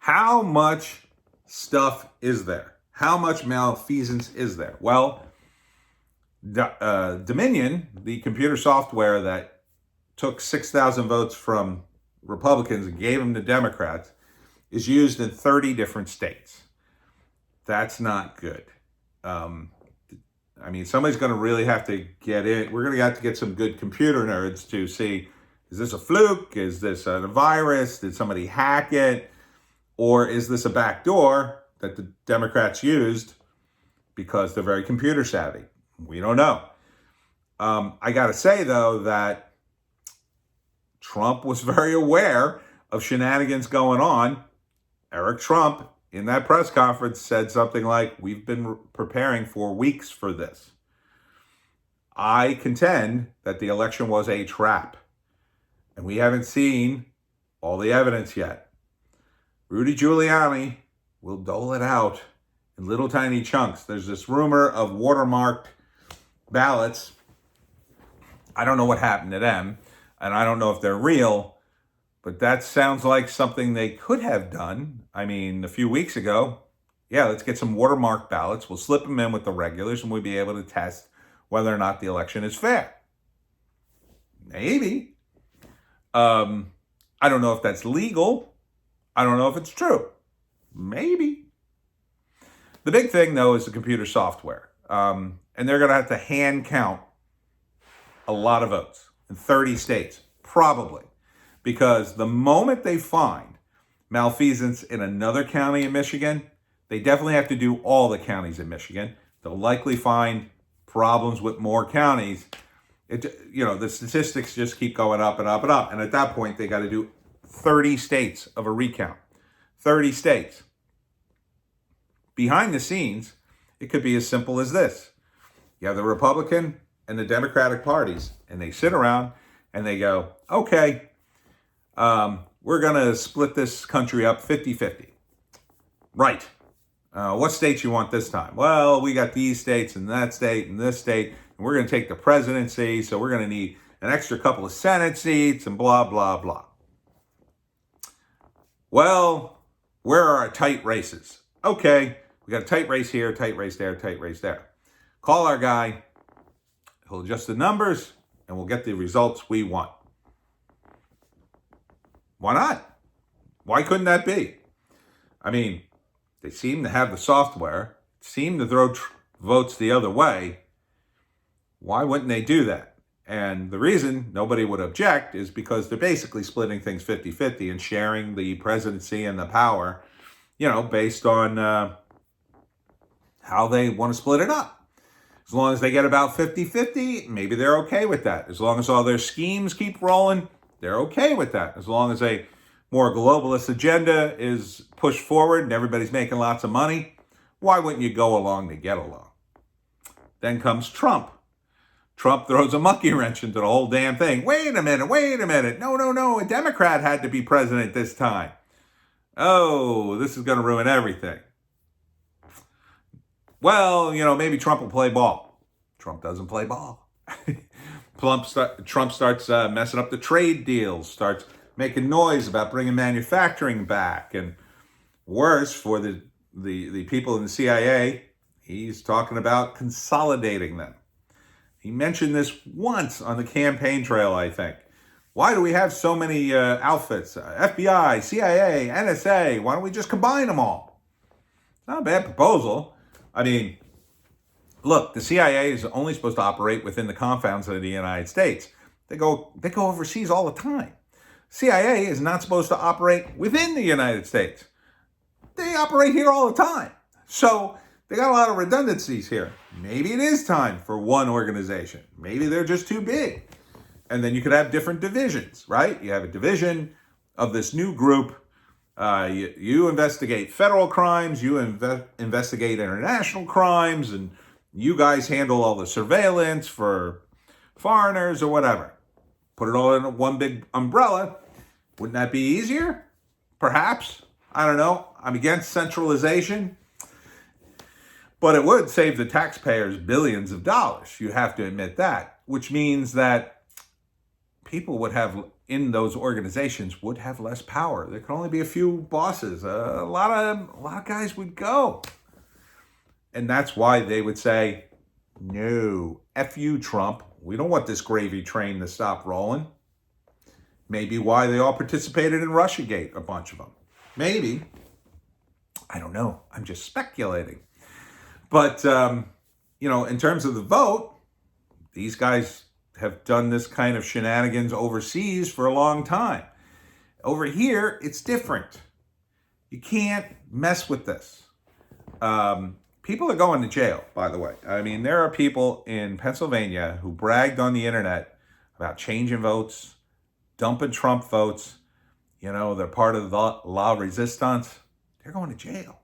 How much stuff is there? How much malfeasance is there? Well, Dominion, the computer software that took 6,000 votes from Republicans and gave them to Democrats, is used in 30 different states. That's not good. Somebody's going to really have to get in. We're going to have to get some good computer nerds to see, is this a fluke? Is this a virus? Did somebody hack it? Or is this a backdoor that the Democrats used because they're very computer savvy? We don't know. I got to say, though, that Trump was very aware of shenanigans going on. Eric Trump, in that press conference, said something like, we've been preparing for weeks for this. I contend that the election was a trap, and we haven't seen all the evidence yet. Rudy Giuliani will dole it out in little tiny chunks. There's this rumor of watermarked ballots. I don't know what happened to them, and I don't know if they're real, but that sounds like something they could have done. A few weeks ago, let's get some watermarked ballots. We'll slip them in with the regulars, and we'll be able to test whether or not the election is fair. Maybe. I don't know if that's legal. I don't know if it's true. Maybe. The big thing, though, is the computer software. And they're going to have to hand count a lot of votes in 30 states, probably. Because the moment they find malfeasance in another county in Michigan, they definitely have to do all the counties in Michigan. They'll likely find problems with more counties. The statistics just keep going up and up and up. And at that point, they got to do 30 states of a recount. 30 states. Behind the scenes, it could be as simple as this. You have the Republican and the Democratic parties, and they sit around and they go, okay, we're going to split this country up 50-50. Right. What states you want this time? Well, we got these states and that state and this state, and we're going to take the presidency, so we're going to need an extra couple of Senate seats and blah, blah, blah. Well, where are our tight races? Okay, we got a tight race here, tight race there, tight race there. Call our guy. He'll adjust the numbers, and we'll get the results we want. Why not? Why couldn't that be? They seem to have the software, seem to throw votes the other way. Why wouldn't they do that? And the reason nobody would object is because they're basically splitting things 50-50 and sharing the presidency and the power, based on how they want to split it up. As long as they get about 50-50, maybe they're okay with that. As long as all their schemes keep rolling, they're okay with that. As long as a more globalist agenda is pushed forward and everybody's making lots of money, why wouldn't you go along to get along? Then comes Trump. Trump throws a monkey wrench into the whole damn thing. Wait a minute. No. A Democrat had to be president this time. Oh, this is going to ruin everything. Well, maybe Trump will play ball. Trump doesn't play ball. Trump starts messing up the trade deals, starts making noise about bringing manufacturing back. And worse, for the people in the CIA, he's talking about consolidating them. He mentioned this once on the campaign trail, I think. Why do we have so many outfits? FBI, CIA, NSA. Why don't we just combine them all? It's not a bad proposal. Look, the CIA is only supposed to operate within the confines of the United States. They go overseas all the time. CIA is not supposed to operate within the United States. They operate here all the time. So they got a lot of redundancies here. Maybe it is time for one organization. Maybe they're just too big. And then you could have different divisions, right? You have a division of this new group. You investigate federal crimes, you investigate international crimes, and you guys handle all the surveillance for foreigners or whatever. Put it all in one big umbrella. Wouldn't that be easier? Perhaps. I don't know. I'm against centralization. But it would save the taxpayers billions of dollars. You have to admit that. Which means that people would have in those organizations would have less power. There could only be a few bosses. A lot of guys would go. And that's why they would say, no, F you, Trump. We don't want this gravy train to stop rolling. Maybe why they all participated in Russiagate, a bunch of them. Maybe. I don't know. I'm just speculating. But, in terms of the vote, these guys have done this kind of shenanigans overseas for a long time. Over here, it's different. You can't mess with this. People are going to jail, by the way. I mean, there are people in Pennsylvania who bragged on the internet about changing votes, dumping Trump votes. They're part of the La Resistance. They're going to jail.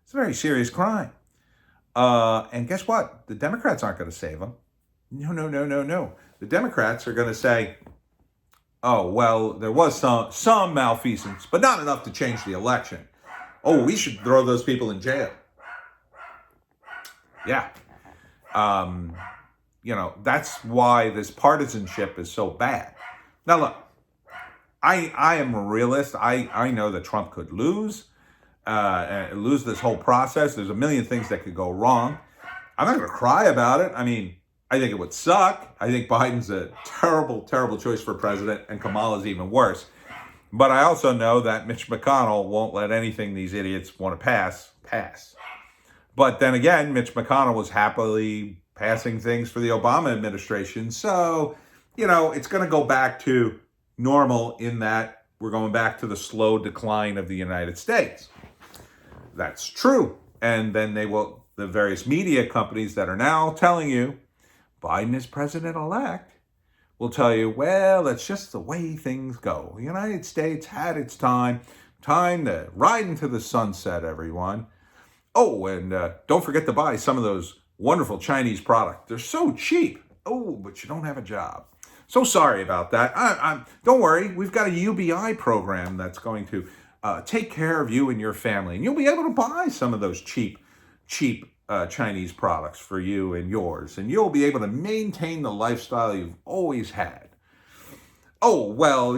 It's a very serious crime. And guess what? The Democrats aren't going to save them. No. The Democrats are going to say, oh, well, there was some malfeasance, but not enough to change the election. Oh, we should throw those people in jail. Yeah. That's why this partisanship is so bad. Now, look, I am a realist. I know that Trump could lose this whole process. There's a million things that could go wrong. I'm not going to cry about it. I mean, I think it would suck. I think Biden's a terrible, terrible choice for president, and Kamala's even worse. But I also know that Mitch McConnell won't let anything these idiots want to pass. But then again, Mitch McConnell was happily passing things for the Obama administration. So, it's going to go back to normal in that we're going back to the slow decline of the United States. That's true. And then the various media companies that are now telling you Biden is president-elect will tell you, well, that's just the way things go. The United States had its time to ride into the sunset, everyone. Oh, and don't forget to buy some of those wonderful Chinese products. They're so cheap. Oh, but you don't have a job. So sorry about that. Don't worry. We've got a UBI program that's going to take care of you and your family. And you'll be able to buy some of those cheap Chinese products for you and yours. And you'll be able to maintain the lifestyle you've always had. Oh, well,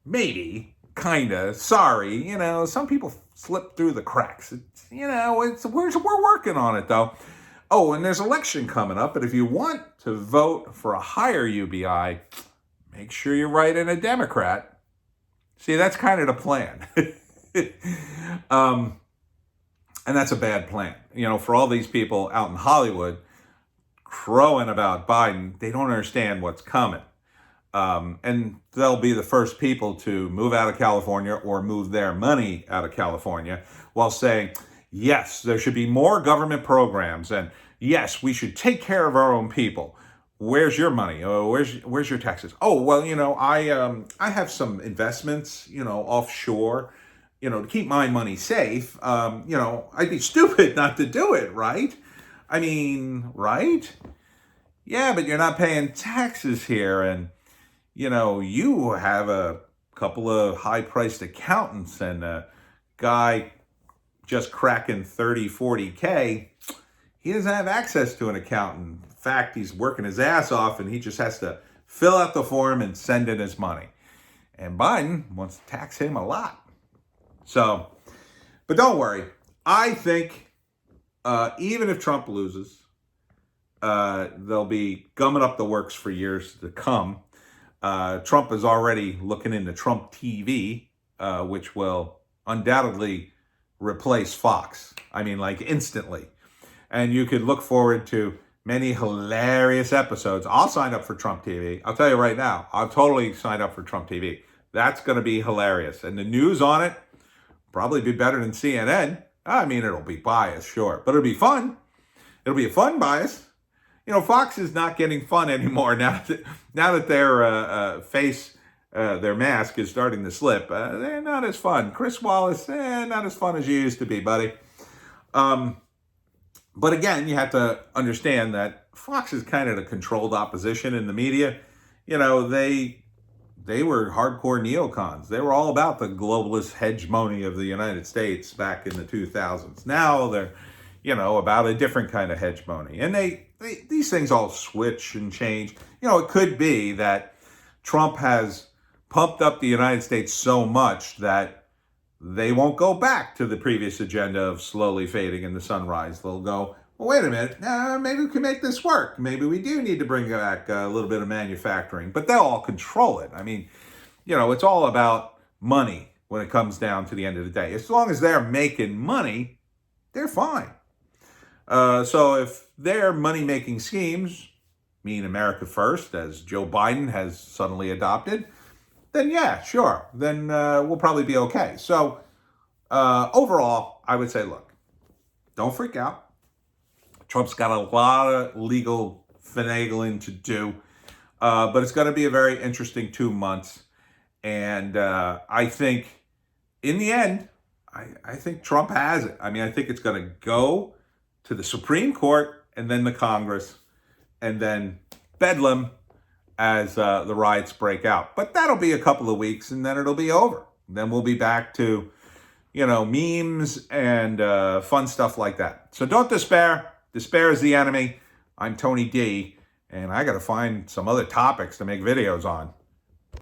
maybe, kind of, sorry. Some people slip through the cracks. We're working on it, though. Oh, and there's election coming up, but if you want to vote for a higher UBI, make sure you write in a Democrat. See, that's kind of the plan. And that's a bad plan. For all these people out in Hollywood crowing about Biden, they don't understand what's coming. And they'll be the first people to move out of California or move their money out of California while saying, yes, there should be more government programs. And yes, we should take care of our own people. Where's your money? Where's your taxes? Oh, well, I have some investments, offshore, to keep my money safe. I'd be stupid not to do it, right? I mean, right? Yeah, but you're not paying taxes here. And, you have a couple of high-priced accountants and a guy just cracking 30, 40K. He doesn't have access to an accountant. In fact, he's working his ass off and he just has to fill out the form and send in his money. And Biden wants to tax him a lot. So, but don't worry. I think even if Trump loses, they'll be gumming up the works for years to come. Trump is already looking into Trump TV, which will undoubtedly replace Fox. I mean, like instantly. And you could look forward to many hilarious episodes. I'll sign up for Trump TV. I'll tell you right now, I'll totally sign up for Trump TV. That's going to be hilarious. And the news on it probably be better than CNN. I mean, it'll be biased, sure, but it'll be fun. It'll be a fun bias. Fox is not getting fun anymore now that their their mask is starting to slip. They're not as fun. Chris Wallace, not as fun as you used to be, buddy. But again, you have to understand that Fox is kind of the controlled opposition in the media. They were hardcore neocons. They were all about the globalist hegemony of the United States back in the 2000s. Now they're, about a different kind of hegemony. And these things all switch and change. It could be that Trump has pumped up the United States so much that they won't go back to the previous agenda of slowly fading in the sunrise. They'll go, well, wait a minute, maybe we can make this work. Maybe we do need to bring back a little bit of manufacturing, but they'll all control it. I mean, it's all about money when it comes down to the end of the day. As long as they're making money, they're fine. So if their money-making schemes mean America first, as Joe Biden has suddenly adopted, then yeah, sure. Then we'll probably be okay. So overall, I would say, look, don't freak out. Trump's got a lot of legal finagling to do, but it's going to be a very interesting 2 months. And I think in the end, I think Trump has it. I mean, I think it's going to go to the Supreme Court and then the Congress and then Bedlam as the riots break out. But that'll be a couple of weeks and then it'll be over. Then we'll be back to, memes and fun stuff like that. So don't despair. Despair is the enemy. I'm Tony D, and I got to find some other topics to make videos on.